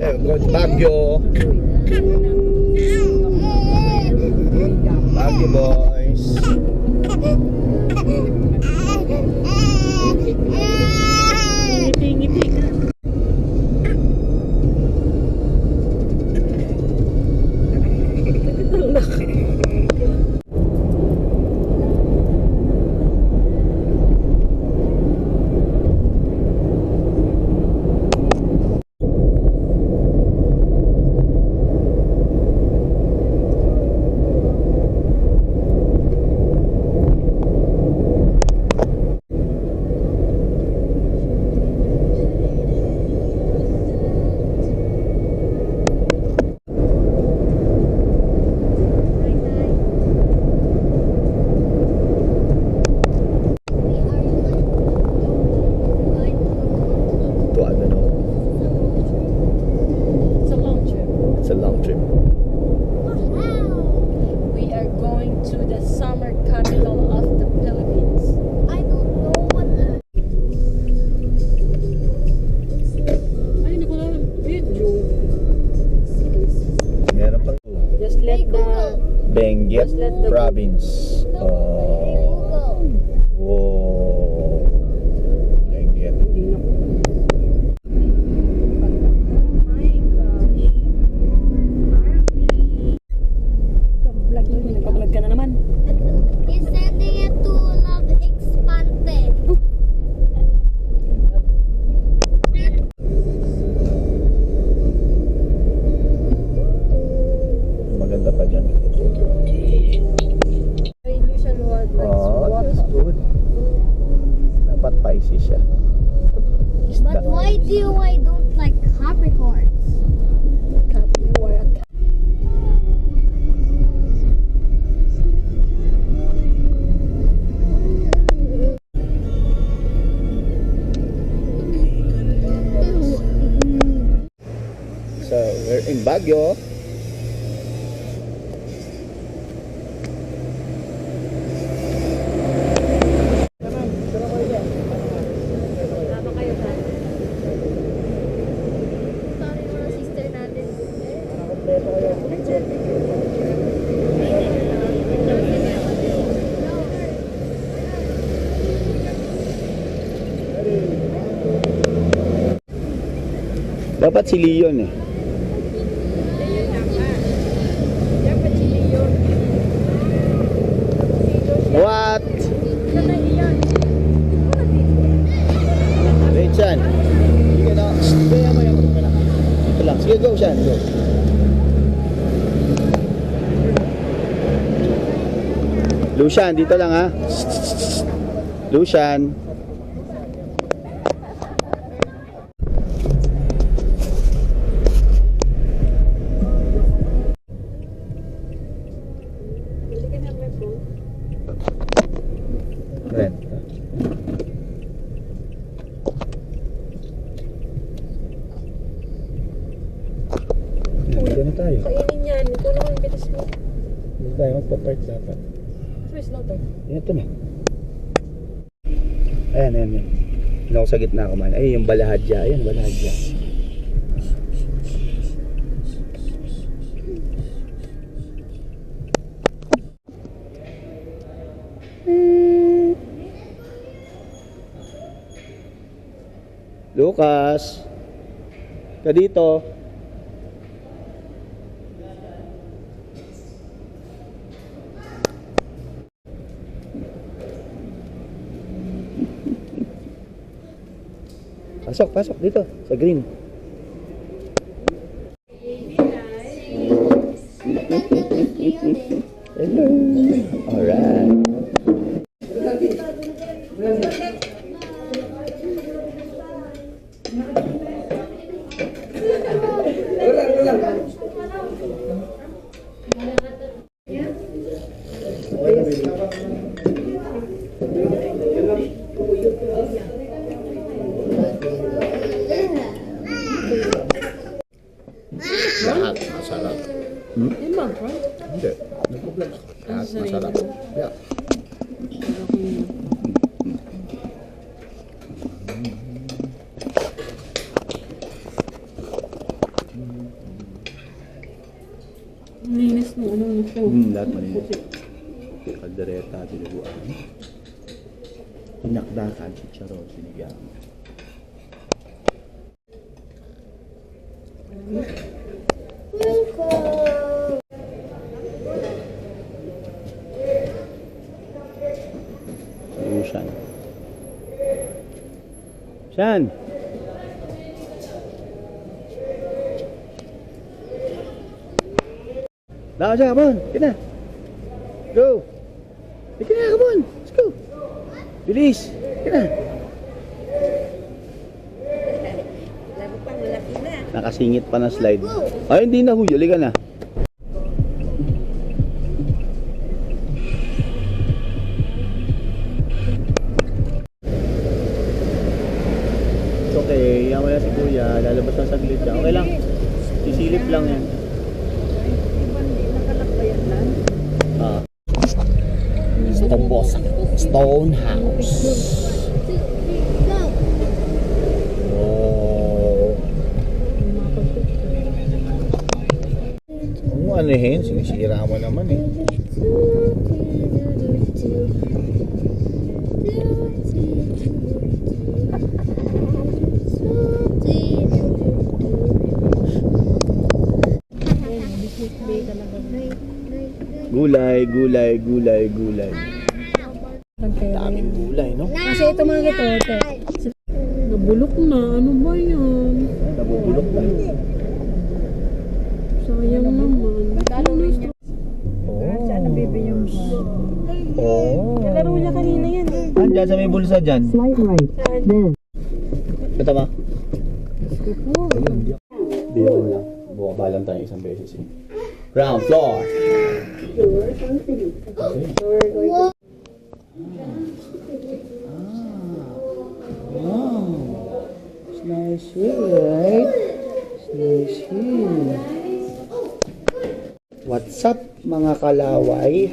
Baguio. Baguio boys. Ngiti-ngiti ka. Benguet Province. Oh, Benguet. Nagpa-vlog ka na naman. He's sending it to Love Expanded. Maganda pa dyan. Illusion World. Oh, that's good. Dapat spicy siya. But why do I don't like Capricorns? You are a So, we're in Baguio. Dapat si Leon eh. What? Wait, Shan. Sige na. Kaya mo yung ano. Ito lang. Sige, go, Shan. Go. Lucian, dito lang ha. Lucian. Rent. Dito na tayo. kainin yan. Ito naman bilis mo. Dito tayo magpa-park dapat. Swiss na to. Ito na. Ayan, ayan, ayan. Hindi ako sa gitna kumain. Ay, yung balahadya. Ayan, balahadya. Lucas, ka dito. Pasok, pasok dito sa green. Hello. Alright. Lahat masarap. Hindi ba, bro? Hindi. Lahat masarap. Yeah. mismo, anong show? Lahat malinis. Kaldereta, dinuguan. Pinakdakan, chicharon, sinigang. Shan. Shan! Lakas siya, come on! Kina! Go! Kina, come on! Let's go! Bilis! Kina! Lalo pang laki na. Nakasingit pa na slide. Ay, hindi na, huy. Halika na. It's okay. Yaman na si Kuya. Lalabas lang saglit siya. Okay lang. Sisilip lang yan. Ibang di nakalakbayan lang. Ah. Stone House. Oh. Ano anuhin? Sinisira mo naman eh. Gulay, gulay, gulay, gulay. Daming gulay, no? Kasi ito mga ito. Nabulok na. Ano ba yan? Nabubulok na. Sayang naman. Saan nabibi yung... Oh. Nalaro niya kanina yan. Andyan sa may bulsa dyan. Ito ba? Biro lang. Bumaba lang tayo isang beses eh. Ground floor. Wow. It's nice here, right? It's nice here. What's up, mga kalaway?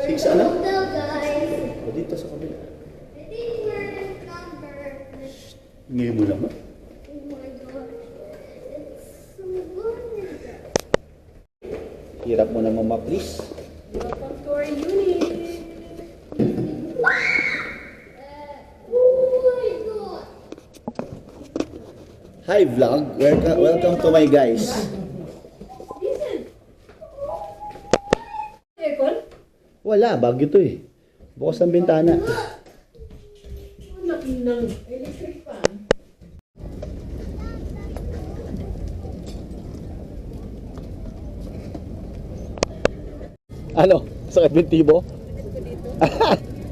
Six ano? O dito sa kabila. Ngayon mo naman. Hirap mo naman ma-please. Welcome to our unit. Hi vlog, welcome to my guys. Aircon? Wala, bagyo to eh. Bukas ang bintana. Laki ng electric fan. Ano? Sakit bintibo?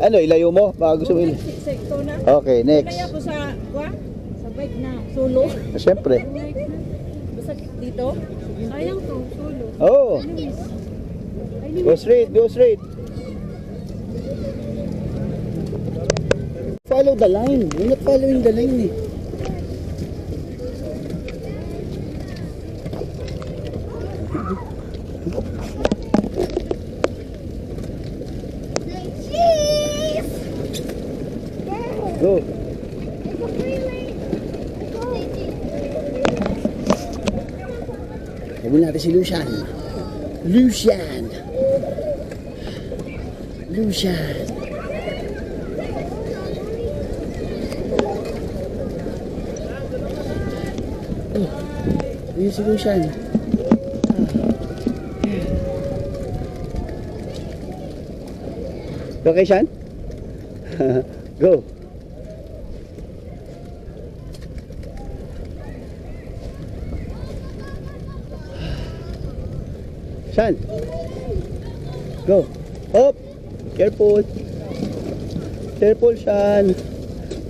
Ano, ilayo mo? Baka gusto mo ilayo. Sekto na. Okay, next. Kaya ko sa... Sa bike na. Solo. Siyempre. Basta dito. Sayang to, solo. Oh. Go straight, go straight. Follow the line. You're not following the line eh. Go. Tignan natin si Lucian. Lucian. Lucian. Oh, ayun si Lucian. Okay, Sean? Go. Sean. Go. Up. Careful. Careful, Sean.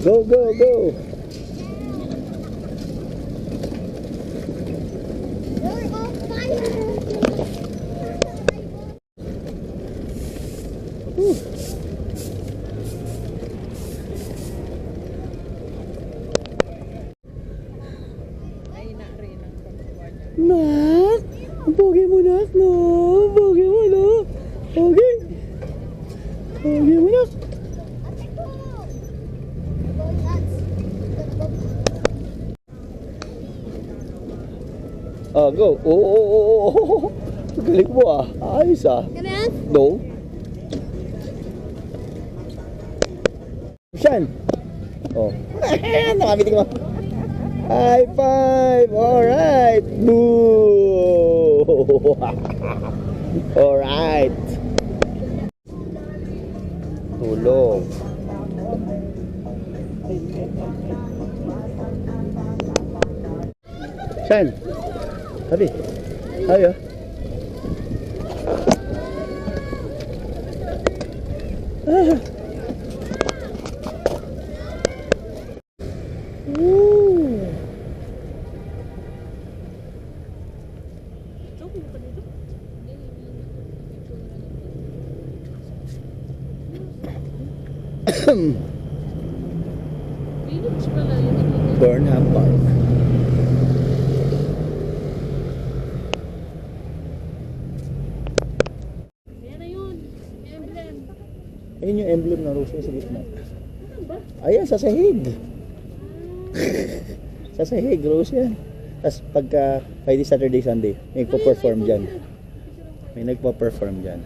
Go, go, go. Ay na rin ang pagkuha niya. Nak, ang pogi mo, Nak, no? Ang pogi mo, no? Pogi. Pogi go. Oh. Galing mo ah. Ayos ah. Ganun? No. Saan? Oh. Nakamiting mo. High five! Alright! Boo! Alright! Tulog. Saan? Sabi. Sabi oh. Ah. Woo. Village pala yun. Burnham Park. Ayan na yun. Emblem. Ayun yung emblem ng Russia sa gitna. Ayan, sa sahig. Sa sahig, Russia. Tapos pagka Friday, Saturday, Sunday, may nagpo-perform dyan. May nagpo-perform dyan.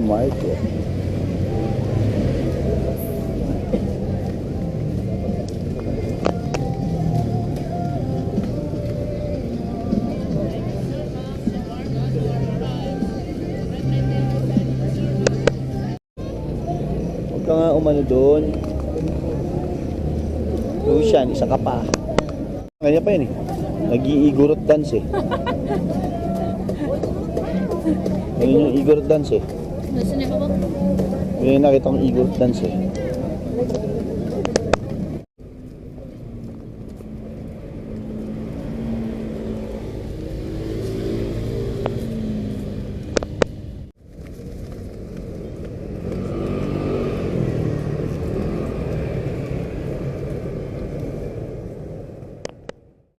Market. Huwag ka nga umano doon. Lucian, isa ka pa. Kanya pa yun eh. Nag-iigurot dance eh. Ayun yung igorot dance eh. Nasaan na ba? May nakita kong igorot dance eh.